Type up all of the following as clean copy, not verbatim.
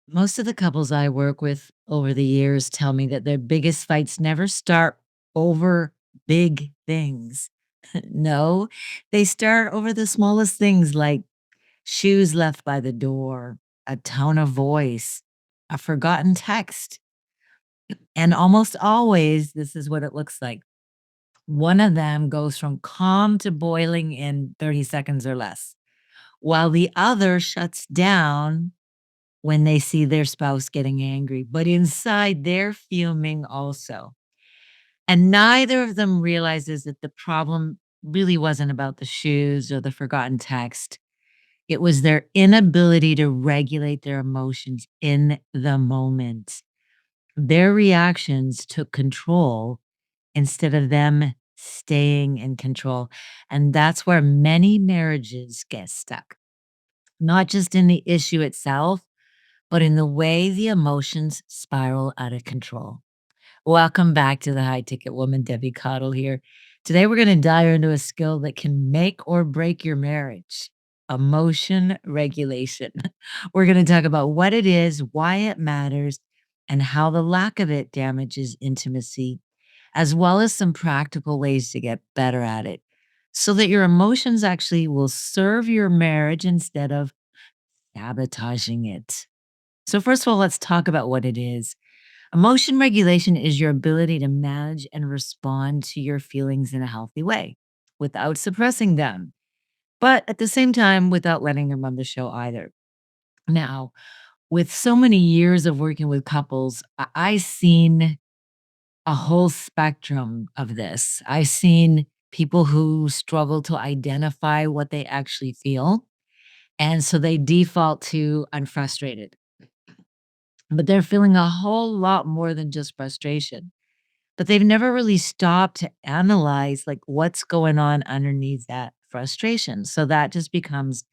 Most of the couples I work with over the years tell me that their biggest fights never start over big things. No, they start over the smallest things like shoes left by the door, a tone of voice, a forgotten text. And almost always, this is what it looks like. One of them goes from calm to boiling in 30 seconds or less, while the other shuts down when they see their spouse getting angry, but inside they're fuming also. And neither of them realizes that the problem really wasn't about the shoes or the forgotten text. It was their inability to regulate their emotions in the moment. Their reactions took control instead of them staying in control. And that's where many marriages get stuck, not just in the issue itself, but in the way the emotions spiral out of control. Welcome back to the High Ticket Woman, Debbie Caudle here. Today, we're going to dive into a skill that can make or break your marriage: emotion regulation. We're going to talk about what it is, why it matters, and how the lack of it damages intimacy, as well as some practical ways to get better at it so that your emotions actually will serve your marriage instead of sabotaging it. So, first of all, let's talk about what it is. Emotion regulation is your ability to manage and respond to your feelings in a healthy way without suppressing them, but at the same time, without letting them run the show either. Now, with so many years of working with couples, I've seen a whole spectrum of this. I've seen people who struggle to identify what they actually feel. And so they default to "I'm frustrated." But they're feeling a whole lot more than just frustration. But they've never really stopped to analyze, like, what's going on underneath that frustration. So that just becomes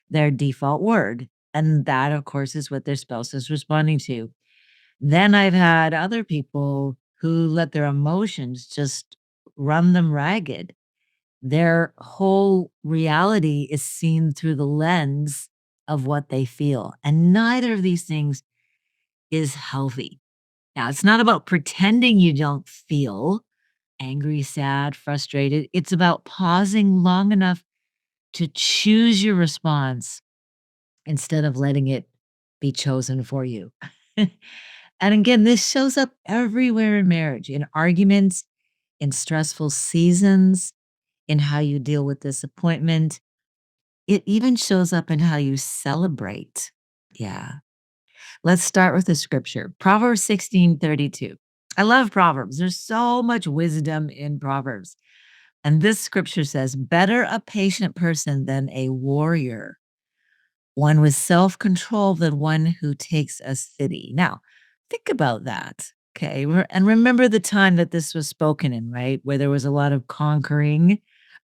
their default word. And that, of course, is what their spouse is responding to. Then I've had other people who let their emotions just run them ragged. Their whole reality is seen through the lens of what they feel. And neither of these things is healthy. Now, it's not about pretending you don't feel angry, sad, frustrated. It's about pausing long enough to choose your response instead of letting it be chosen for you. And again, this shows up everywhere in marriage, in arguments, in stressful seasons, in how you deal with disappointment. It even shows up in how you celebrate. Yeah. Let's start with the scripture. Proverbs 16:32. I love Proverbs. There's so much wisdom in Proverbs. And this scripture says, "Better a patient person than a warrior, one with self control than one who takes a city." Now, think about that. Okay. And remember the time that this was spoken in, right? Where there was a lot of conquering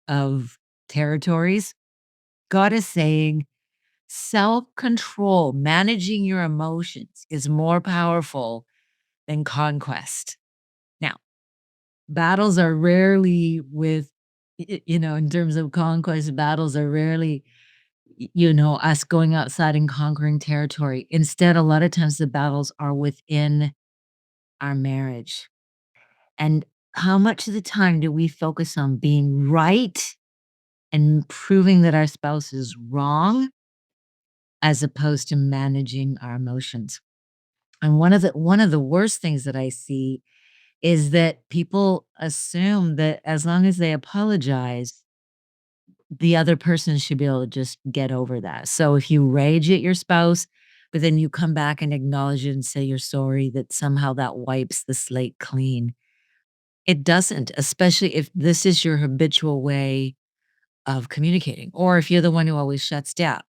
of territories. God is saying self control, managing your emotions, is more powerful than conquest. Now, battles are rarely with, in terms of conquest, battles are rarely, us going outside and conquering territory. Instead, a lot of times the battles are within our marriage. And how much of the time do we focus on being right and proving that our spouse is wrong as opposed to managing our emotions? And one of the worst things that I see is that people assume that as long as they apologize, the other person should be able to just get over that. So if you rage at your spouse, but then you come back and acknowledge it and say you're sorry, that somehow that wipes the slate clean. It doesn't, especially if this is your habitual way of communicating, or if you're the one who always shuts down.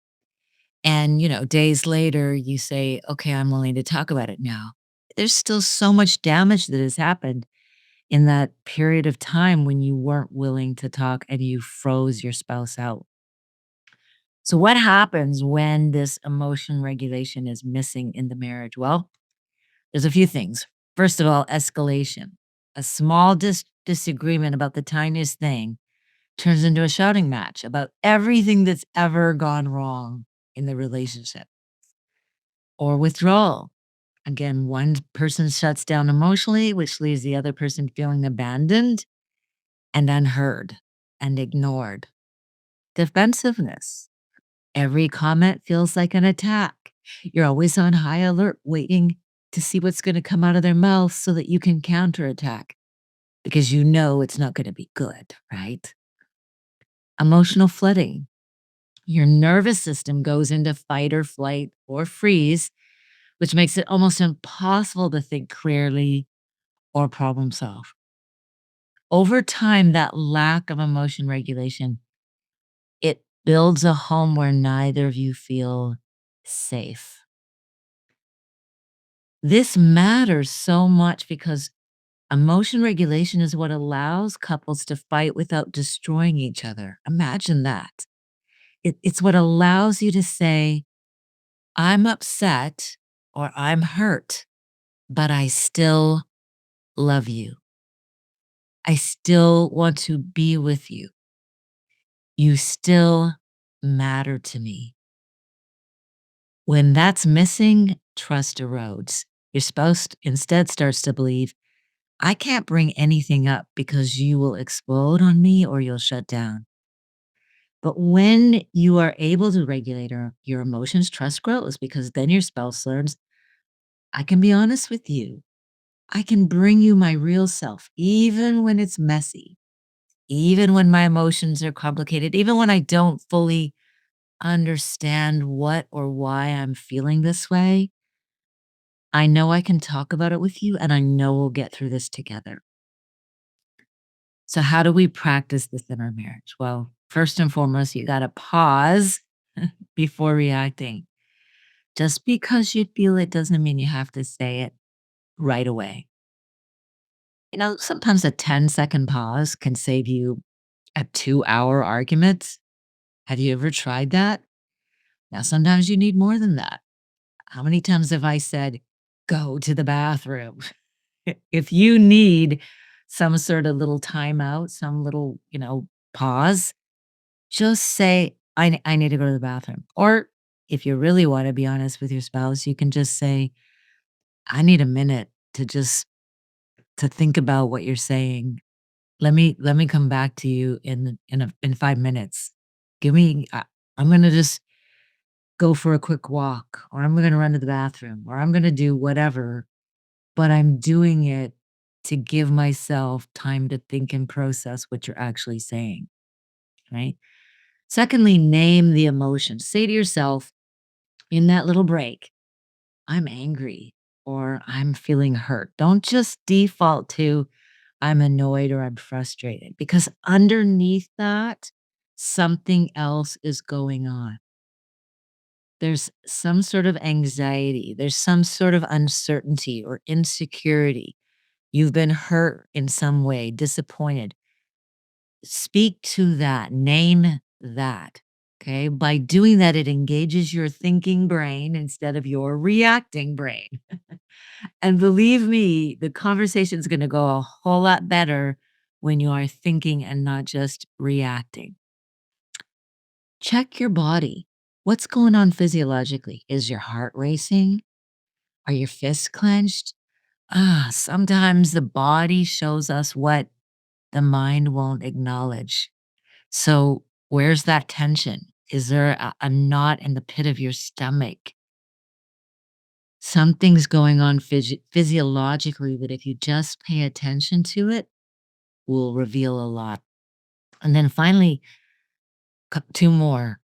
And, days later, you say, "Okay, I'm willing to talk about it now." There's still so much damage that has happened in that period of time when you weren't willing to talk and you froze your spouse out. So, what happens when this emotion regulation is missing in the marriage? Well, there's a few things. First of all, escalation. A small disagreement about the tiniest thing turns into a shouting match about everything that's ever gone wrong in the relationship. or withdrawal. Again, one person shuts down emotionally, which leaves the other person feeling abandoned and unheard and ignored. Defensiveness. Every comment feels like an attack. You're always on high alert, waiting to see what's going to come out of their mouth so that you can counterattack because you know it's not going to be good, right? Emotional flooding. Your nervous system goes into fight or flight or freeze, which makes it almost impossible to think clearly or problem solve. Over time, that lack of emotion regulation, it builds a home where neither of you feel safe. This matters so much because emotion regulation is what allows couples to fight without destroying each other. Imagine that. It's what allows you to say, I'm upset or I'm hurt, but I still love you. I still want to be with you. You still matter to me. When that's missing, trust erodes. Your spouse instead starts to believe, I can't bring anything up because you will explode on me or you'll shut down. But when you are able to regulate your emotions, trust grows because then your spouse learns, I can be honest with you. I can bring you my real self, even when it's messy, even when my emotions are complicated, even when I don't fully understand what or why I'm feeling this way. I know I can talk about it with you, and I know we'll get through this together. So, how do we practice this in our marriage? Well, first and foremost, you got to pause before reacting. Just because you feel it doesn't mean you have to say it right away. Sometimes a 10-second pause can save you a 2-hour argument. Have you ever tried that? Now, sometimes you need more than that. How many times have I said, go to the bathroom? If you need some sort of little timeout, some little, pause, just say, I need to go to the bathroom. Or if you really want to be honest with your spouse, you can just say, I need a minute to think about what you're saying. Let me come back to you in 5 minutes. Give me, I'm going to just go for a quick walk, or I'm going to run to the bathroom, or I'm going to do whatever, but I'm doing it to give myself time to think and process what you're actually saying, right? Secondly, name the emotion. Say to yourself in that little break, I'm angry or I'm feeling hurt. Don't just default to I'm annoyed or I'm frustrated because underneath that, something else is going on. There's some sort of anxiety, there's some sort of uncertainty or insecurity. You've been hurt in some way, disappointed. Speak to that, name that. Okay. By doing that, it engages your thinking brain instead of your reacting brain. And believe me, the conversation is going to go a whole lot better when you are thinking and not just reacting. Check your body. What's going on physiologically? Is your heart racing? Are your fists clenched? Sometimes the body shows us what the mind won't acknowledge. So, where's that tension? Is there a knot in the pit of your stomach? Something's going on physiologically that if you just pay attention to it, will reveal a lot. And then finally, two more.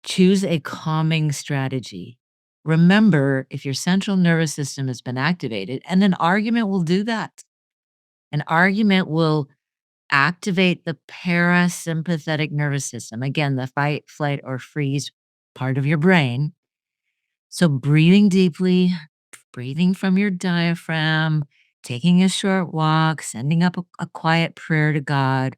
Choose a calming strategy. Remember, if your central nervous system has been activated, and an argument will do that, an argument will activate the parasympathetic nervous system. Again, the fight, flight, or freeze part of your brain. So, breathing deeply, breathing from your diaphragm, taking a short walk, sending up a quiet prayer to God,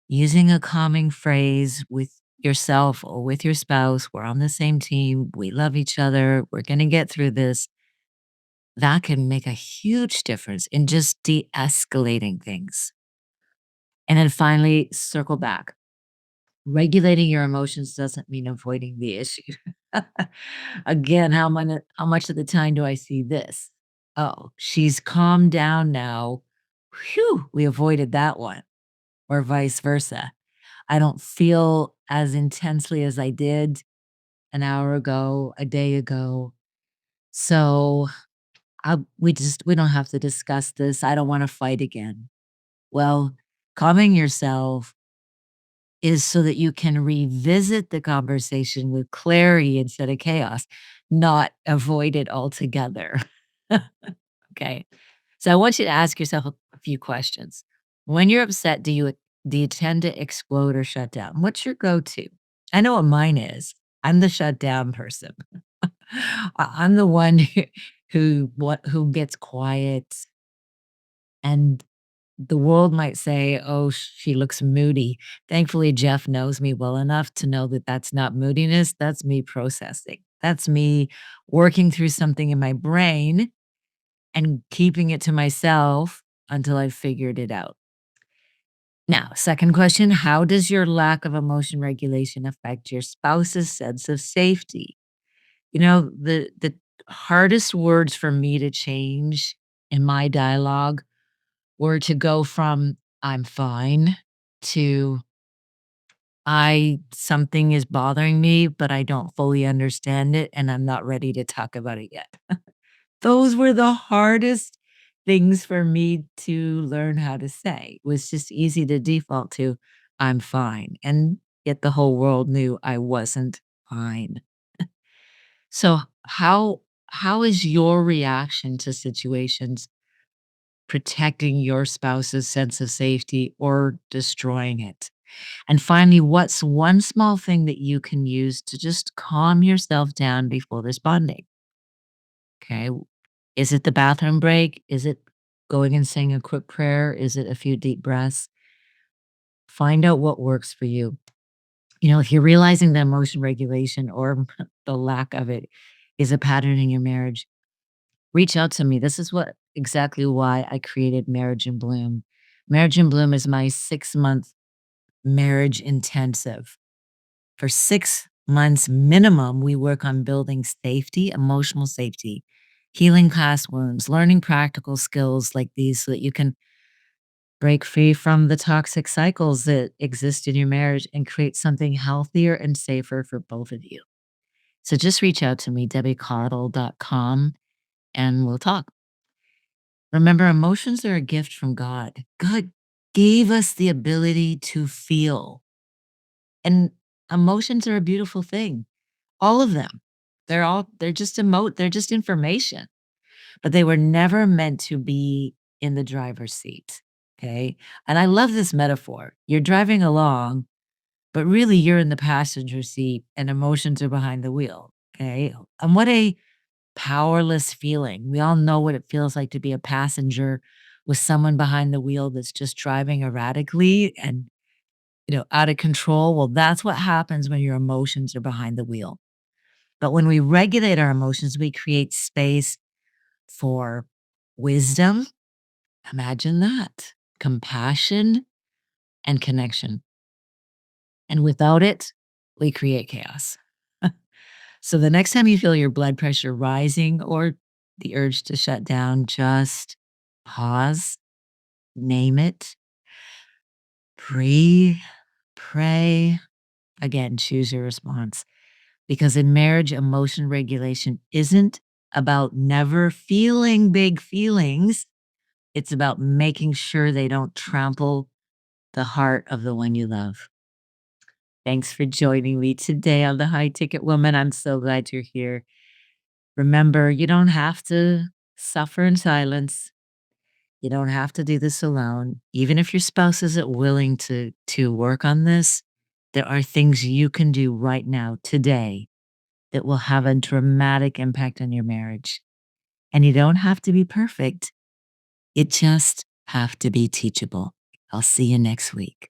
using a calming phrase with yourself or with your spouse. We're on the same team. We love each other. We're going to get through this. That can make a huge difference in just de escalating things. And then finally, circle back. Regulating your emotions doesn't mean avoiding the issue. Again, how much of the time do I see this? Oh, she's calmed down now. Phew, we avoided that one, or vice versa. I don't feel as intensely as I did an hour ago, a day ago. So we don't have to discuss this. I don't want to fight again. Well, calming yourself is so that you can revisit the conversation with clarity instead of chaos, not avoid it altogether. Okay. So I want you to ask yourself a few questions. When you're upset, do you tend to explode or shut down? What's your go-to? I know what mine is. I'm the shutdown person. I'm the one who gets quiet, and the world might say, "Oh, she looks moody." Thankfully, Jeff knows me well enough to know that that's not moodiness, that's me processing. That's me working through something in my brain and keeping it to myself until I've figured it out. Now, second question, how does your lack of emotion regulation affect your spouse's sense of safety? The hardest words for me to change in my dialogue were to go from "I'm fine" to "I something is bothering me, but I don't fully understand it, and I'm not ready to talk about it yet." Those were the hardest things for me to learn how to say. It was just easy to default to "I'm fine," and yet the whole world knew I wasn't fine. So, how is your reaction to situations protecting your spouse's sense of safety or destroying it? And finally, what's one small thing that you can use to just calm yourself down before responding? Okay. Is it the bathroom break? Is it going and saying a quick prayer? Is it a few deep breaths? Find out what works for you. If you're realizing that emotion regulation or the lack of it is a pattern in your marriage, reach out to me. This is what exactly why I created Marriage in Bloom. Marriage in Bloom is my 6-month marriage intensive. For 6 months minimum, we work on building safety, emotional safety, healing past wounds, learning practical skills like these so that you can break free from the toxic cycles that exist in your marriage and create something healthier and safer for both of you. So just reach out to me, debbiecaudle.com, and we'll talk. Remember, emotions are a gift from God. God gave us the ability to feel, and emotions are a beautiful thing. All of them. They're just they're just information, but they were never meant to be in the driver's seat, okay? And I love this metaphor. You're driving along, but really you're in the passenger seat and emotions are behind the wheel, okay? And what a powerless feeling. We all know what it feels like to be a passenger with someone behind the wheel that's just driving erratically and, out of control. Well, that's what happens when your emotions are behind the wheel. But when we regulate our emotions, we create space for wisdom. Imagine that. Compassion and connection. And without it, we create chaos. So the next time you feel your blood pressure rising or the urge to shut down, just pause, name it, breathe, pray. Again, choose your response. Because in marriage, emotion regulation isn't about never feeling big feelings. It's about making sure they don't trample the heart of the one you love. Thanks for joining me today on the High Ticket Woman. I'm so glad you're here. Remember, you don't have to suffer in silence. You don't have to do this alone. Even if your spouse isn't willing to work on this, there are things you can do right now, today, that will have a dramatic impact on your marriage. And you don't have to be perfect. It just have to be teachable. I'll see you next week.